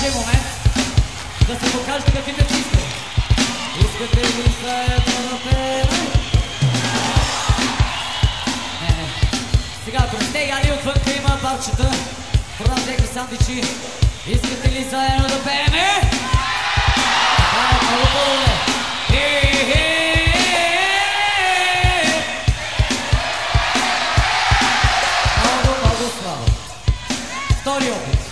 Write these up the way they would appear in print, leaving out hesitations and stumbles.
вашия момент да се покажете каквите чисто. Искате ли заедно да пеем? Не. Сега, ако не сте яли, отвънка има барчета, продам всеки сандвичи. Искате ли заедно да пеем? Това е много по-добре. Много слабо. Втори опит.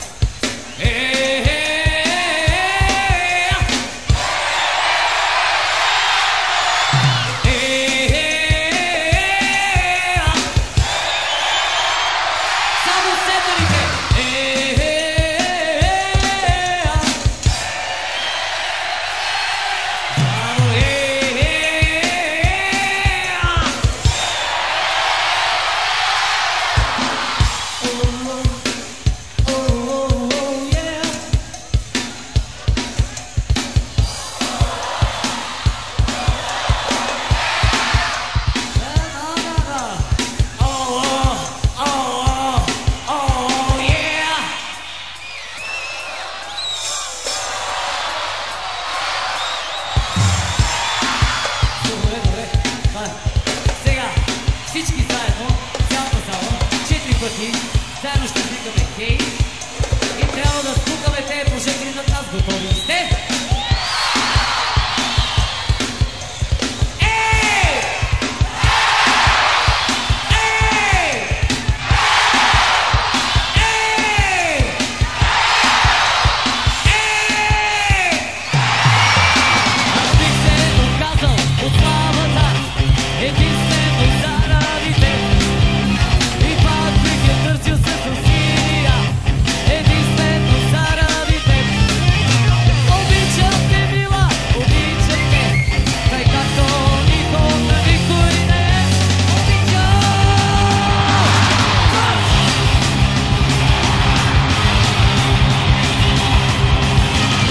Заедно ще викаме хей и трябва да спукаме тези прожектори над нас. Готови ли сте? Аз бих се отказал от славата, единствено заради теб. И пак бих я търсил с усилия, единствено заради теб. Обичам те, мила, обичам те, тъй както никой на никой не обичам.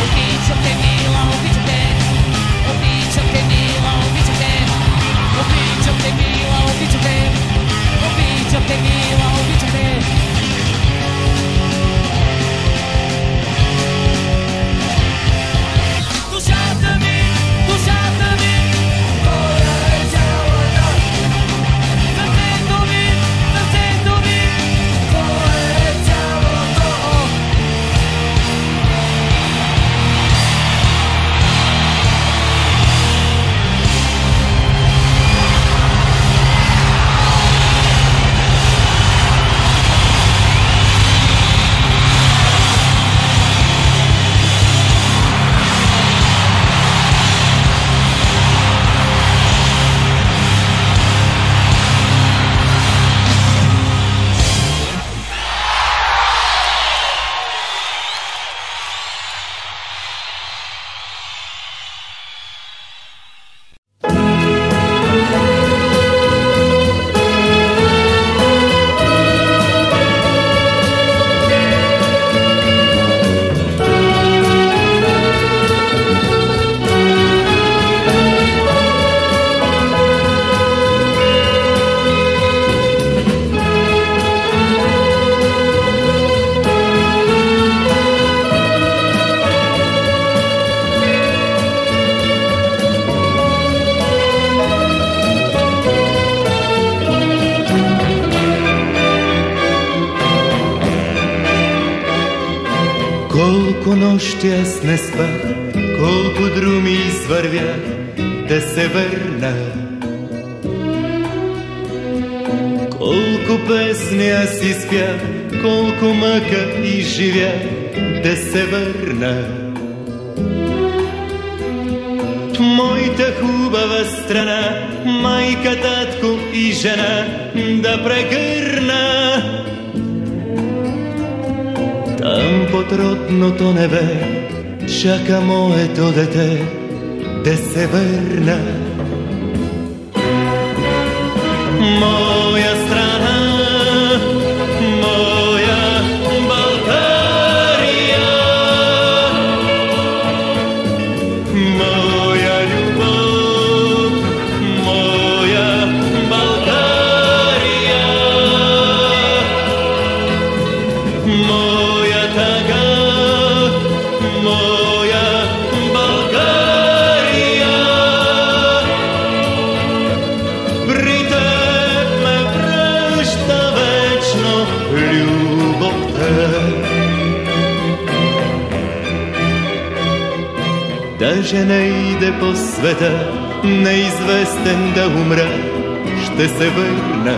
Обичам те, мила, обичам те, обичам те, мила, обичам те, обичам те, мила, обичам те, обичам те, мила, обичам те. Душата ми, твоя е цялата. Сърцето ми, твое е цялото. Колко нощи аз не спах, колко друми извървях да се върна. Колко песни аз изпях, колко мъка изживях да се върна. Моята хубава страна, майка, татко и жена да прегърна. Там под родното небе чака моето дете да се върна. Моя страна, моя България, моя любов, моя България, моя тъга, Даже не иде по света, неизвестен да умра, ще се върна.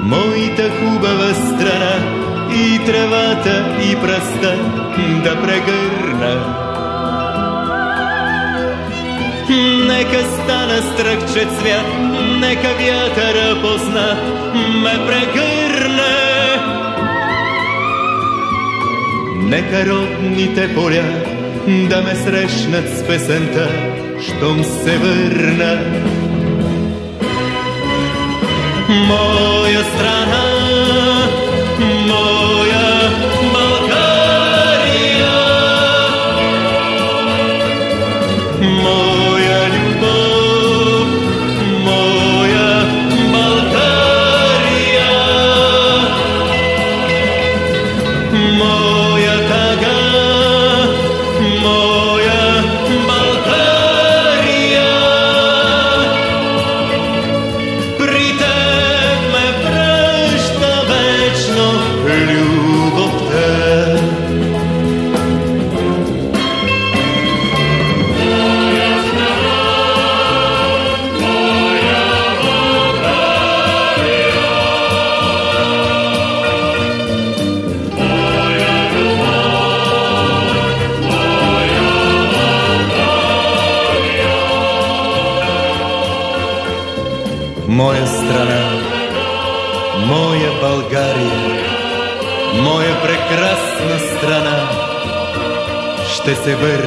Моята хубава страна, и тревата, и пръста да прегърна. Нека стана стръхче цвят, нека вятъра познат ме прегърне. Нека родните поля да ме срещнат с песента, щом се върна. Моя страна, моя България, моя любов, моя България, моя тъга, моя България. При теб ме връща вечно любовта. Моя страна, моя България, моя прекрасна страна, ще се върна.